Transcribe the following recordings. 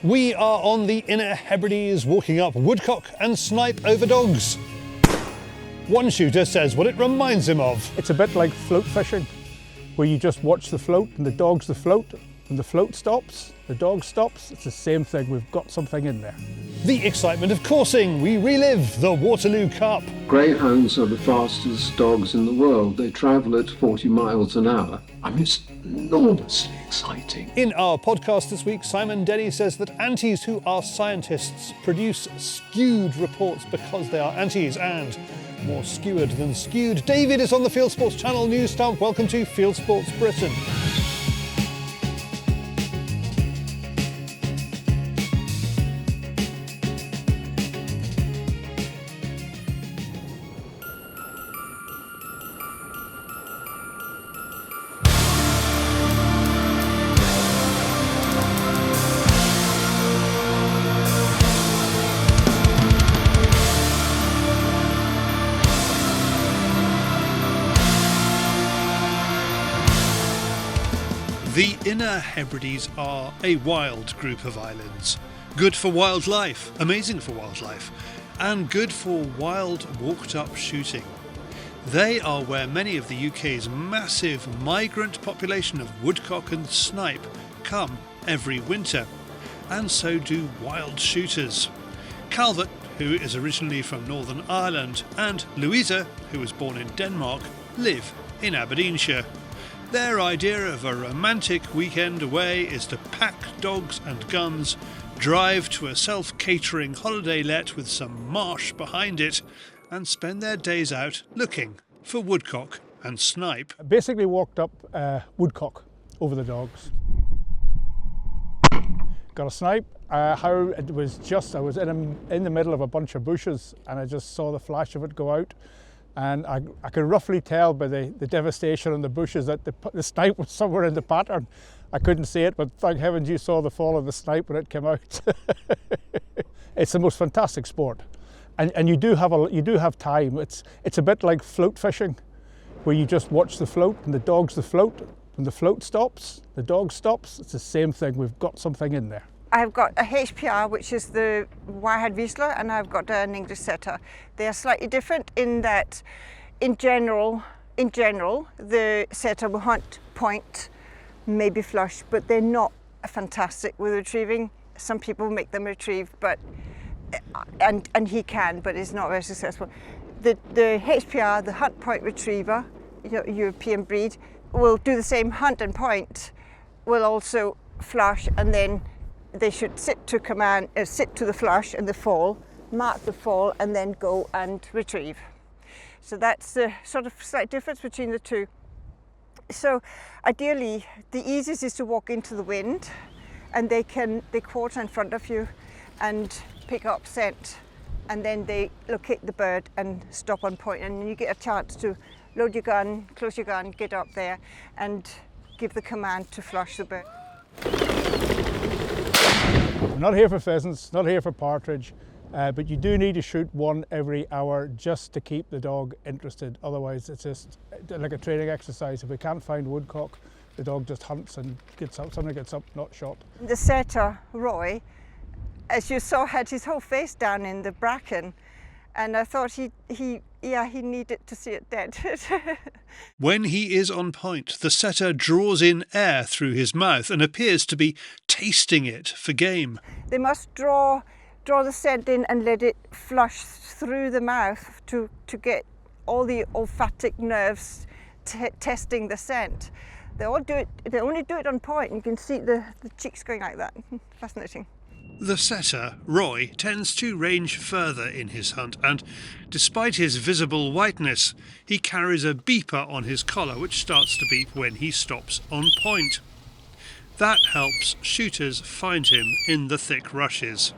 We are on the Inner Hebrides walking up woodcock and snipe over dogs. One shooter says what it reminds him of. It's a bit like float fishing, where you just watch the float and the dog's the float. When the float stops, the dog stops. It's the same thing, we've got something in there. The excitement of coursing, we relive the Waterloo Cup. Greyhounds are the fastest dogs in the world. They travel at 40 miles an hour. I mean, it's enormously exciting. In our podcast this week, Denny says that antis who are scientists produce skewed reports because they are antis, and more skewered than skewed. David is on the Fieldsports Channel news stump. Welcome to Fieldsports Britain. The Inner Hebrides are a wild group of islands. Good for wildlife, amazing for wildlife, and good for wild walked-up shooting. They are where many of the UK's massive migrant population of woodcock and snipe come every winter, and so do wild shooters. Calvert, who is originally from Northern Ireland, and Louisa, who was born in Denmark, live in Aberdeenshire. Their idea of a romantic weekend away is to pack dogs and guns, drive to a self-catering holiday let with some marsh behind it, and spend their days out looking for woodcock and snipe. I basically walked up woodcock over the dogs. Got a snipe. How it was just, I was in the middle of a bunch of bushes and I just saw the flash of it go out. And I could roughly tell by the devastation on the bushes that the snipe was somewhere in the pattern. I couldn't see it, but thank heavens you saw the fall of the snipe when it came out. It's the most fantastic sport, and you do have time. It's a bit like float fishing, where you just watch the float and the dog's the float. When the float stops, the dog stops. It's the same thing. We've got something in there. I've got a HPR, which is the Wirehead Wiesler, and I've got an English setter. They are slightly different in that, in general, the setter will hunt point, maybe flush, but they're not fantastic with retrieving. Some people make them retrieve, but and he can, but it's not very successful. The HPR, the hunt point retriever, European breed, will do the same hunt and point, will also flush, and then they should sit to the flush and the fall, mark the fall, and then go and retrieve. So that's the sort of slight difference between the two. So ideally, the easiest is to walk into the wind, and they quarter in front of you and pick up scent, and then they locate the bird and stop on point, and you get a chance to load your gun, close your gun, get up there, and give the command to flush the bird. I'm not here for pheasants, not here for partridge, but you do need to shoot one every hour just to keep the dog interested. Otherwise, it's just like a training exercise. If we can't find woodcock, the dog just hunts and suddenly gets up, not shot. The setter, Roy, as you saw, had his whole face down in the bracken, and I thought he needed to see it dead. When he is on point, the setter draws in air through his mouth and appears to be tasting it for game. They must draw the scent in and let it flush through the mouth to get all the olfactic nerves testing the scent. They only do it on point, and you can see the cheeks going like that. Fascinating. The setter, Roy, tends to range further in his hunt, and despite his visible whiteness, he carries a beeper on his collar which starts to beep when he stops on point. That helps shooters find him in the thick rushes.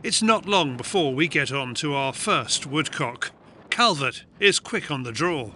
It's not long before we get on to our first woodcock. Calvert is quick on the draw.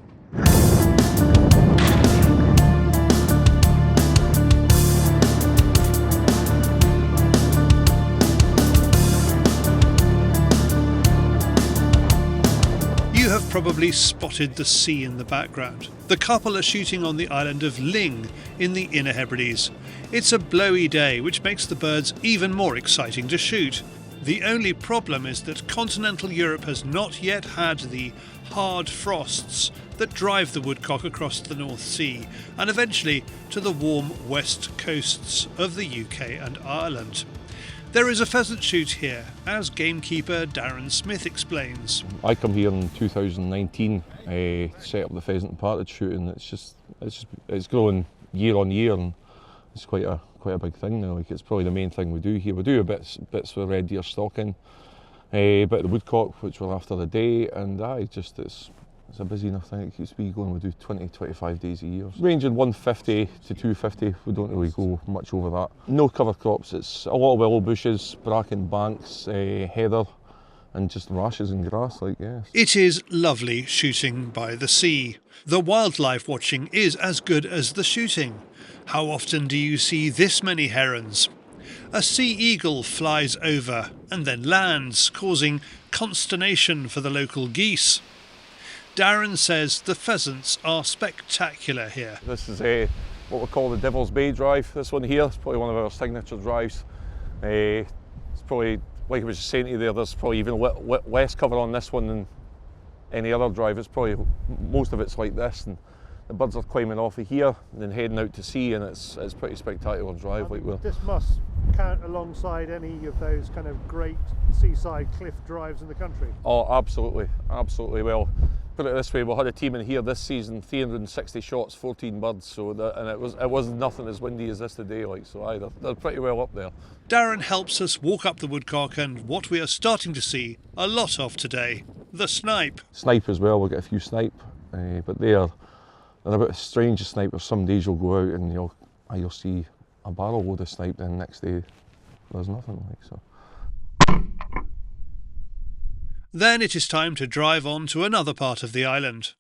have probably spotted the sea in the background. The couple are shooting on the island of Luing in the Inner Hebrides. It's a blowy day, which makes the birds even more exciting to shoot. The only problem is that continental Europe has not yet had the hard frosts that drive the woodcock across the North Sea and eventually to the warm west coasts of the UK and Ireland. There is a pheasant shoot here, as gamekeeper Darren Smith explains. I come here in 2019, set up the pheasant and partridge shooting. It's growing year on year, and it's quite a big thing now. Like, it's probably the main thing we do here. We do a bits with red deer stalking, a bit of the woodcock, which we're after the day, and it's a busy enough thing. It keeps me going. We do 20-25 days a year. Ranging 150 to 250, we don't really go much over that. No cover crops, it's a lot of willow bushes, bracken banks, heather, and just rashes and grass, yes. It is lovely shooting by the sea. The wildlife watching is as good as the shooting. How often do you see this many herons? A sea eagle flies over and then lands, causing consternation for the local geese. Darren says the pheasants are spectacular here. This is what we call the Devil's Bay drive. This one here is probably one of our signature drives. It's probably, like I was just saying to you there, there's probably even less cover on this one than any other drive. It's probably, most of it's like this, and the birds are climbing off of here and then heading out to sea, and it's pretty spectacular drive. This must count alongside any of those kind of great seaside cliff drives in the country. Oh, absolutely. Well, put it this way, we had a team in here this season, 360 shots, 14 birds, and it wasn't nothing as windy as this today, so they're pretty well up there. Darren helps us walk up the woodcock and what we are starting to see a lot of today, the snipe. Snipe as well, we'll get a few snipe, but they're a bit strange snipers. Some days you'll go out and you'll see a barrel load of snipe, then the next day there's nothing so. Then it is time to drive on to another part of the island.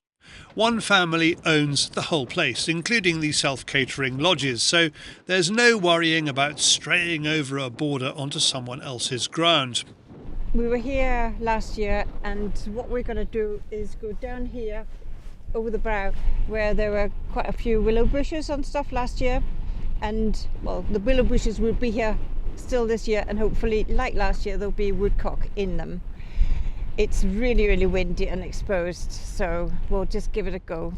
One family owns the whole place, including the self-catering lodges, so there's no worrying about straying over a border onto someone else's ground. We were here last year, and what we're going to do is go down here over the brow where there were quite a few willow bushes and stuff last year, and well, the willow bushes will be here still this year, and hopefully like last year there'll be woodcock in them. It's really, really windy and exposed, so we'll just give it a go.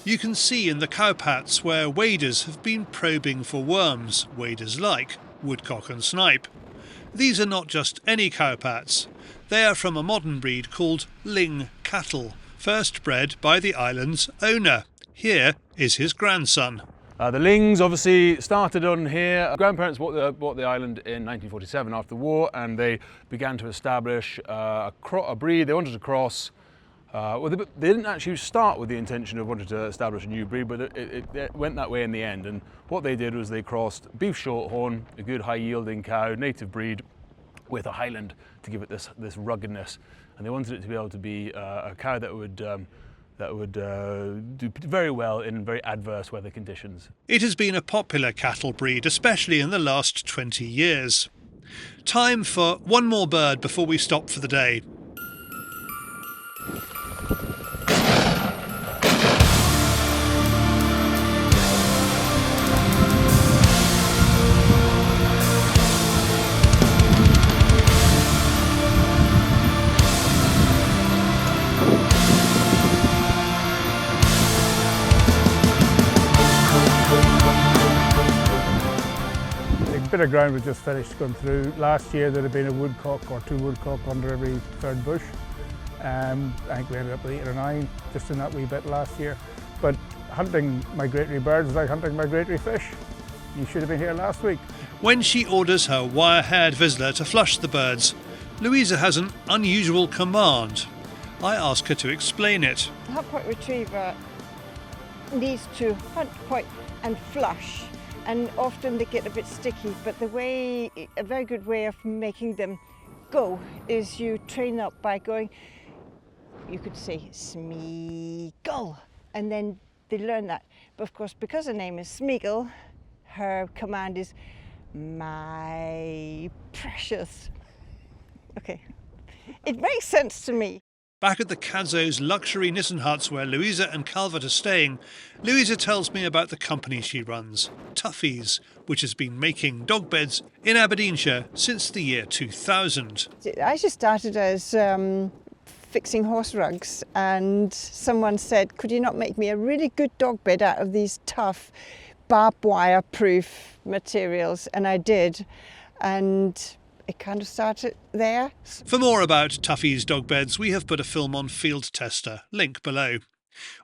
You can see in the cowpats where waders have been probing for worms, waders like woodcock and snipe. These are not just any cowpats. They are from a modern breed called Ling cattle, first bred by the island's owner. Here is his grandson. The Lings obviously started on here. Grandparents bought the island in 1947 after the war, and they began to establish a breed they wanted to cross. Well, they didn't actually start with the intention of wanting to establish a new breed, but it went that way in the end. And what they did was they crossed beef shorthorn, a good high-yielding cow, native breed, with a Highland to give it this ruggedness. And they wanted it to be able to be a cow that would do very well in very adverse weather conditions. It has been a popular cattle breed, especially in the last 20 years. Time for one more bird before we stop for the day. Bit of ground we just finished going through. Last year there had been a woodcock or two woodcock under every third bush. I think we ended up with 8 or 9 just in that wee bit last year. But hunting migratory birds is like hunting migratory fish. You should have been here last week. When she orders her wire-haired visitor to flush the birds, Louisa has an unusual command. I ask her to explain it. The hot point retriever needs to hunt point and flush, and often they get a bit sticky, but a very good way of making them go is you train up by going, you could say Smeagol, and then they learn that. But of course, because her name is Smeagol, her command is my precious. Okay, it makes sense to me. Back at the Cadzo's luxury Nissen huts where Louisa and Calvert are staying, Louisa tells me about the company she runs, Tuffy's, which has been making dog beds in Aberdeenshire since the year 2000. I just started as fixing horse rugs, and someone said, could you not make me a really good dog bed out of these tough barbed wire proof materials? And I did, and it kind of started there. For more about Tuffy's dog beds, we have put a film on Field Tester, link below.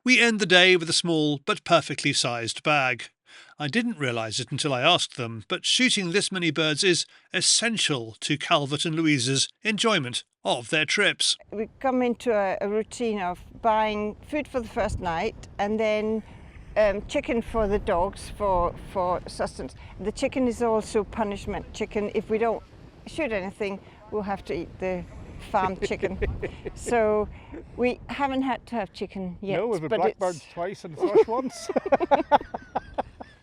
We end the day with a small but perfectly sized bag. I didn't realise it until I asked them, but shooting this many birds is essential to Calvert and Louisa's enjoyment of their trips. We come into a routine of buying food for the first night, and then chicken for the dogs for sustenance. The chicken is also punishment chicken. If we don't shoot anything, we'll have to eat the farm chicken. So we haven't had to have chicken yet. No, we've been blackbirds twice and thrush once.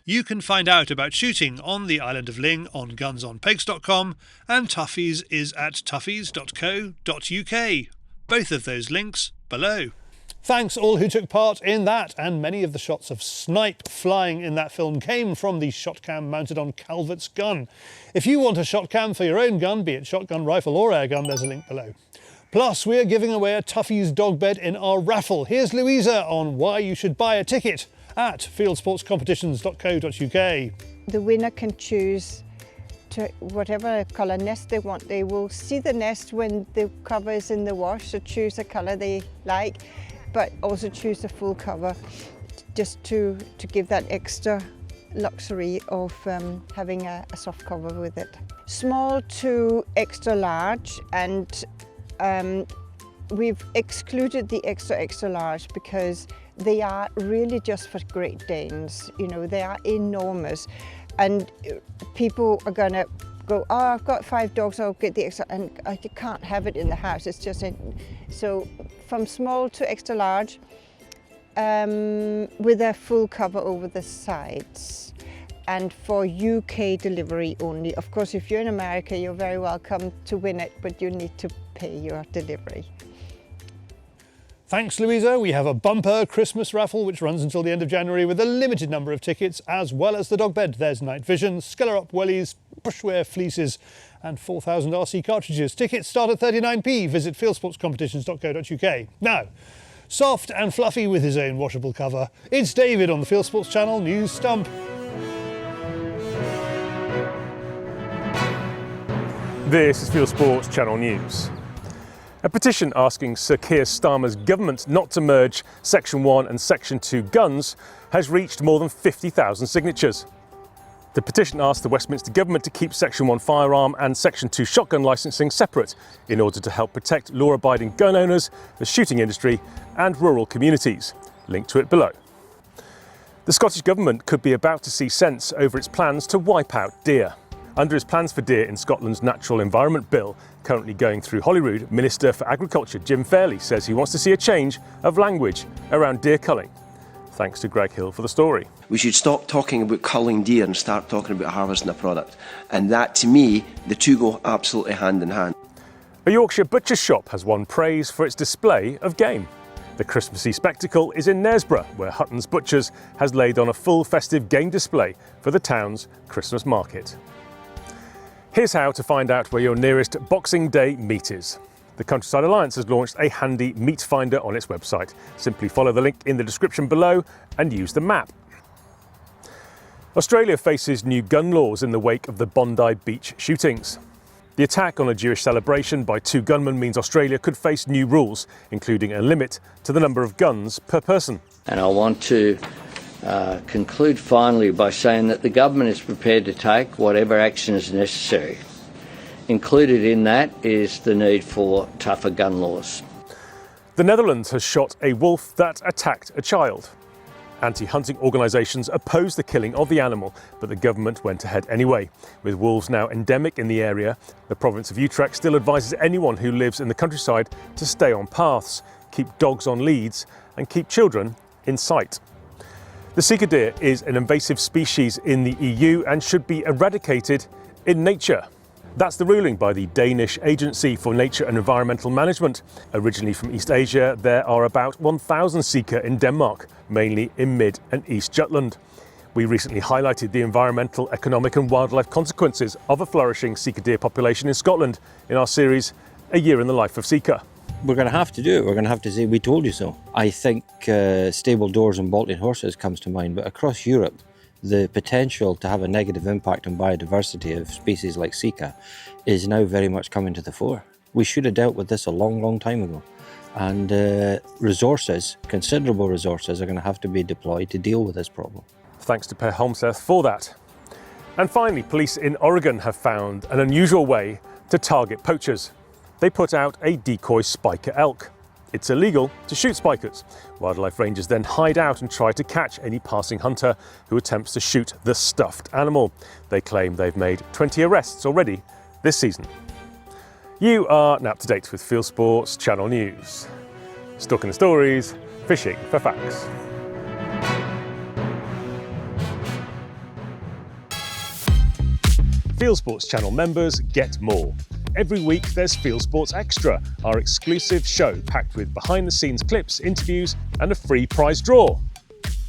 You can find out about shooting on the island of Luing on gunsonpegs.com, and Tuffy's is at tuffys.co.uk. Both of those links below. Thanks all who took part in that, and many of the shots of snipe flying in that film came from the shot cam mounted on Calvert's gun. If you want a shot cam for your own gun, be it shotgun, rifle or air gun, there's a link below. Plus, we're giving away a Tuffy's dog bed in our raffle. Here's Louisa on why you should buy a ticket at fieldsportscompetitions.co.uk. The winner can choose to whatever colour nest they want. They will see the nest when the cover is in the wash, so choose a colour they like, but also choose a full cover, just to give that extra luxury of having a soft cover with it. Small to extra large, and we've excluded the extra large because they are really just for Great Danes. You know, they are enormous, and people are gonna go, oh, I've got 5 dogs, I'll get the extra, and I can't have it in the house. It's just so from small to extra large, with a full cover over the sides, and for UK delivery only. Of course, if you're in America, you're very welcome to win it, but you need to pay your delivery. Thanks, Louisa. We have a bumper Christmas raffle which runs until the end of January with a limited number of tickets, as well as the dog bed. There's night vision, scalar-up wellies, bushwear fleeces and 4,000 RC cartridges. Tickets start at 39p. Visit fieldsportscompetitions.co.uk. Now, soft and fluffy with his own washable cover, it's David on the Fieldsports Channel News Stump. This is Fieldsports Channel News. A petition asking Sir Keir Starmer's government not to merge Section 1 and Section 2 guns has reached more than 50,000 signatures. The petition asked the Westminster government to keep Section 1 firearm and Section 2 shotgun licensing separate in order to help protect law-abiding gun owners, the shooting industry and rural communities. Link to it below. The Scottish Government could be about to see sense over its plans to wipe out deer. Under his plans for deer in Scotland's Natural Environment Bill, currently going through Holyrood, Minister for Agriculture Jim Fairley says he wants to see a change of language around deer culling. Thanks to Greg Hill for the story. We should stop talking about culling deer and start talking about harvesting a product. And that, to me, the two go absolutely hand in hand. A Yorkshire butcher's shop has won praise for its display of game. The Christmassy spectacle is in Knaresborough, where Hutton's Butchers has laid on a full festive game display for the town's Christmas market. Here's how to find out where your nearest Boxing Day meet is. The Countryside Alliance has launched a handy meat finder on its website. Simply follow the link in the description below and use the map. Australia faces new gun laws in the wake of the Bondi Beach shootings. The attack on a Jewish celebration by 2 gunmen means Australia could face new rules, including a limit to the number of guns per person. And I want to conclude finally by saying that the government is prepared to take whatever action is necessary. Included in that is the need for tougher gun laws. The Netherlands has shot a wolf that attacked a child. Anti-hunting organisations opposed the killing of the animal, but the government went ahead anyway. With wolves now endemic in the area, the province of Utrecht still advises anyone who lives in the countryside to stay on paths, keep dogs on leads and keep children in sight. The sika deer is an invasive species in the EU and should be eradicated in nature. That's the ruling by the Danish Agency for Nature and Environmental Management. Originally from East Asia, there are about 1,000 sika in Denmark, mainly in Mid and East Jutland. We recently highlighted the environmental, economic and wildlife consequences of a flourishing sika deer population in Scotland in our series, A Year in the Life of Sika. We're going to have to do it. We're going to have to say, we told you so. I think stable doors and bolting horses comes to mind, but across Europe, the potential to have a negative impact on biodiversity of species like sika is now very much coming to the fore. We should have dealt with this a long, long time ago. And resources, considerable resources, are going to have to be deployed to deal with this problem. Thanks to Per Holmseth for that. And finally, police in Oregon have found an unusual way to target poachers. They put out a decoy spiker elk. It's illegal to shoot spikers. Wildlife rangers then hide out and try to catch any passing hunter who attempts to shoot the stuffed animal. They claim they've made 20 arrests already this season. You are now up to date with Fieldsports Channel News. Stuck in the stories, fishing for facts. Fieldsports Channel members get more. Every week there's Fieldsports Extra, our exclusive show packed with behind-the-scenes clips, interviews and a free prize draw.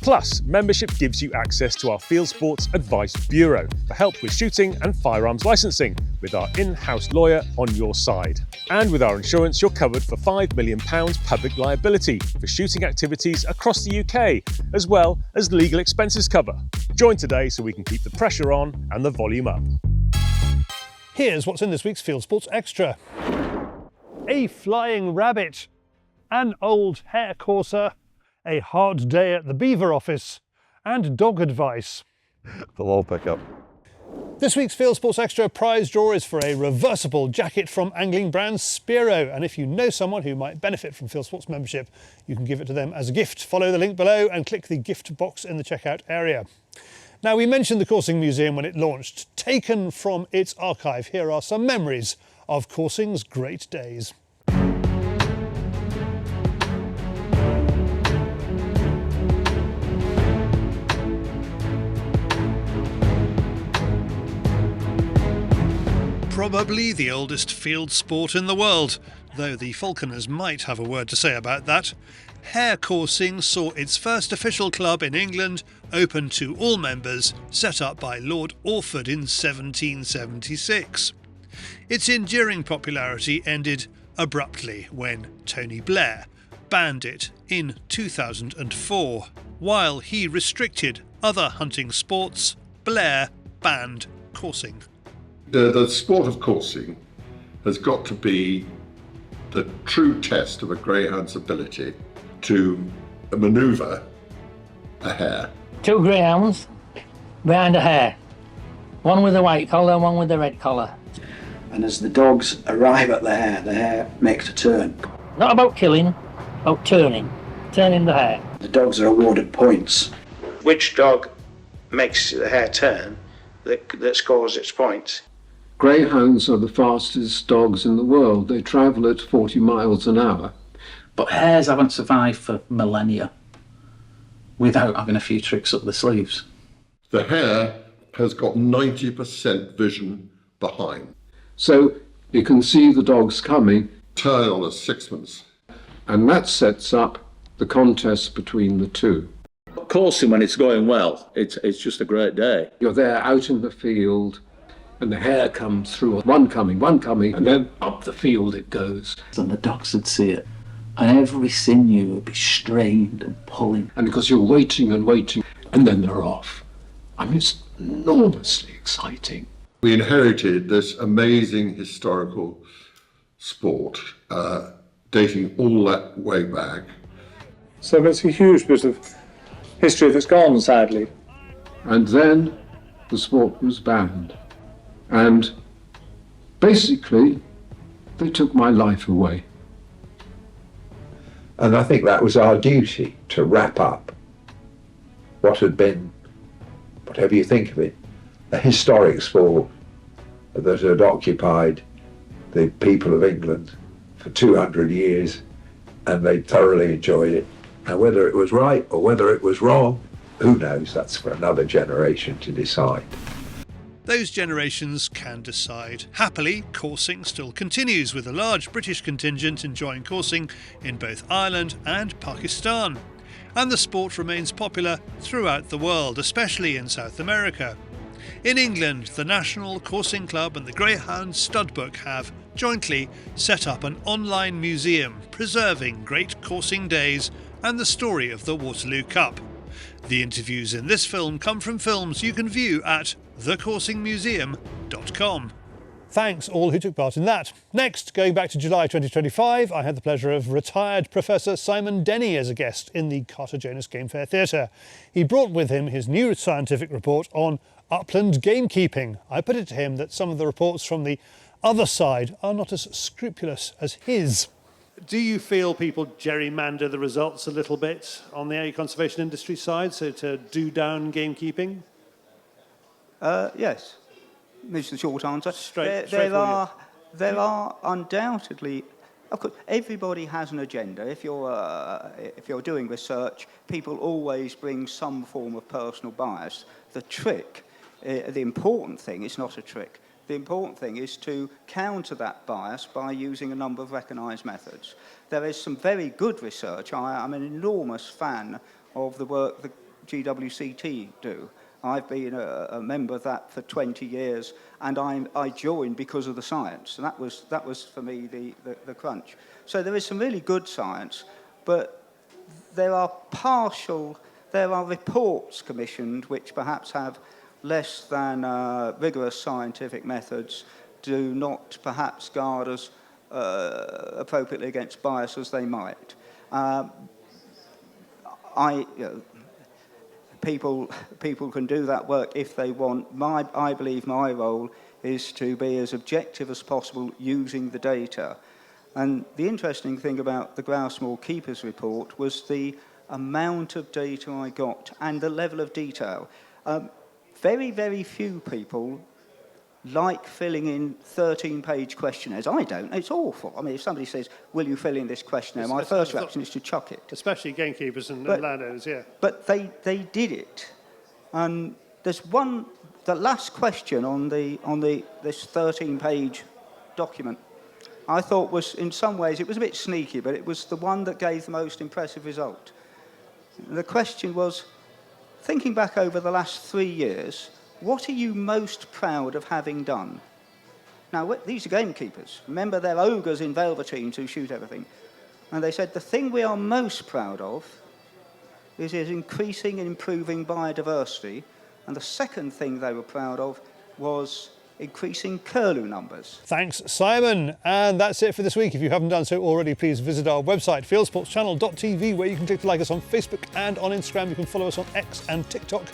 Plus, membership gives you access to our Fieldsports Advice Bureau for help with shooting and firearms licensing, with our in-house lawyer on your side. And with our insurance, you're covered for £5 million public liability for shooting activities across the UK, as well as legal expenses cover. Join today so we can keep the pressure on and the volume up. Here's what's in this week's Fieldsports Extra. A flying rabbit, an old hare courser, a hard day at the beaver office, and dog advice. They'll all pick up. This week's Fieldsports Extra prize draw is for a reversible jacket from angling brand Spiro, and if you know someone who might benefit from Fieldsports membership, you can give it to them as a gift. Follow the link below and click the gift box in the checkout area. Now, we mentioned the Coursing Museum when it launched. Taken from its archive, here are some memories of coursing's great days. Probably the oldest field sport in the world, though the falconers might have a word to say about that. Hare coursing saw its first official club in England, open to all members, set up by Lord Orford in 1776. Its enduring popularity ended abruptly when Tony Blair banned it in 2004. While he restricted other hunting sports, Blair banned coursing. The sport of coursing has got to be the true test of a greyhound's ability to manoeuvre a hare. 2 greyhounds behind a hare. One with a white collar, one with a red collar. And as the dogs arrive at the hare makes a turn. Not about killing, about turning the hare. The dogs are awarded points. Which dog makes the hare turn that scores its points? Greyhounds are the fastest dogs in the world. They travel at 40 miles an hour. But hares haven't survived for millennia without having a few tricks up the sleeves. The hare has got 90% vision behind. So you can see the dogs coming. Turn on a sixpence. And that sets up the contest between the two. Coursing, when it's going well, it's just a great day. You're there out in the field, and the hare comes through, one coming, and then up the field it goes. And the dogs would see it, and every sinew would be strained and pulling. And because you're waiting, and then they're off. I mean, it's enormously exciting. We inherited this amazing historical sport, dating all that way back. So it's a huge bit of history that's gone, sadly. And then the sport was banned. And basically, they took my life away. And I think that was our duty, to wrap up what had been, whatever you think of it, a historic sport that had occupied the people of England for 200 years, and they thoroughly enjoyed it. And whether it was right or whether it was wrong, who knows? That's for another generation to decide. Those generations can decide. Happily, coursing still continues, with a large British contingent enjoying coursing in both Ireland and Pakistan. And the sport remains popular throughout the world, especially in South America. In England, the National Coursing Club and the Greyhound Studbook have jointly set up an online museum preserving great coursing days and the story of the Waterloo Cup. The interviews in this film come from films you can view at thecoursingmuseum.com. Thanks all who took part in that. Next, going back to July 2025, I had the pleasure of retired Professor Simon Denny as a guest in the Cartagena Game Fair Theatre. He brought with him his new scientific report on upland gamekeeping. I put it to him that some of the reports from the other side are not as scrupulous as his. Do you feel people gerrymander the results a little bit on the area conservation industry side, so to do down gamekeeping? Yes, is the short answer. There are undoubtedly, of course, everybody has an agenda. If you're doing research, people always bring some form of personal bias. The trick, the important thing, is not a trick. The important thing is to counter that bias by using a number of recognised methods. There is some very good research. I'm an enormous fan of the work the GWCT do. I've been a member of that for 20 years, and I joined because of the science, and that was for me the crunch. So there is some really good science, but there are reports commissioned which perhaps have less than rigorous scientific methods, do not perhaps guard us appropriately against bias as they might. People can do that work if they want. I believe my role is to be as objective as possible using the data. And the interesting thing about the Grousemore Keepers report was the amount of data I got and the level of detail. Very, very few people like filling in 13-page questionnaires. I don't. It's awful. I mean, if somebody says, will you fill in this questionnaire, my first reaction is to chuck it. Especially gamekeepers and landowners, yeah. But they did it. And there's the last question on this 13-page document, I thought was, in some ways, it was a bit sneaky, but it was the one that gave the most impressive result. The question was, thinking back over the last 3 years, what are you most proud of having done? Now, these are gamekeepers. Remember, they're ogres in velveteen who shoot everything. And they said the thing we are most proud of is increasing and improving biodiversity. And the second thing they were proud of was increasing curlew numbers. Thanks, Simon. And that's it for this week. If you haven't done so already, please visit our website, fieldsportschannel.tv, where you can click to like us on Facebook and on Instagram. You can follow us on X and TikTok.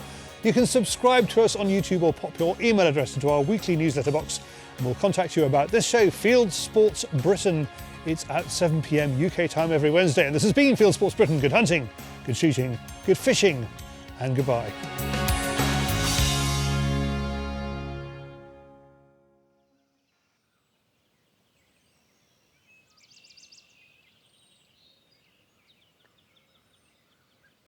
You can subscribe to us on YouTube or pop your email address into our weekly newsletter box, and we'll contact you about this show, Fieldsports Britain. It's at 7 p.m. UK time every Wednesday. And this has been Fieldsports Britain. Good hunting, good shooting, good fishing, and goodbye.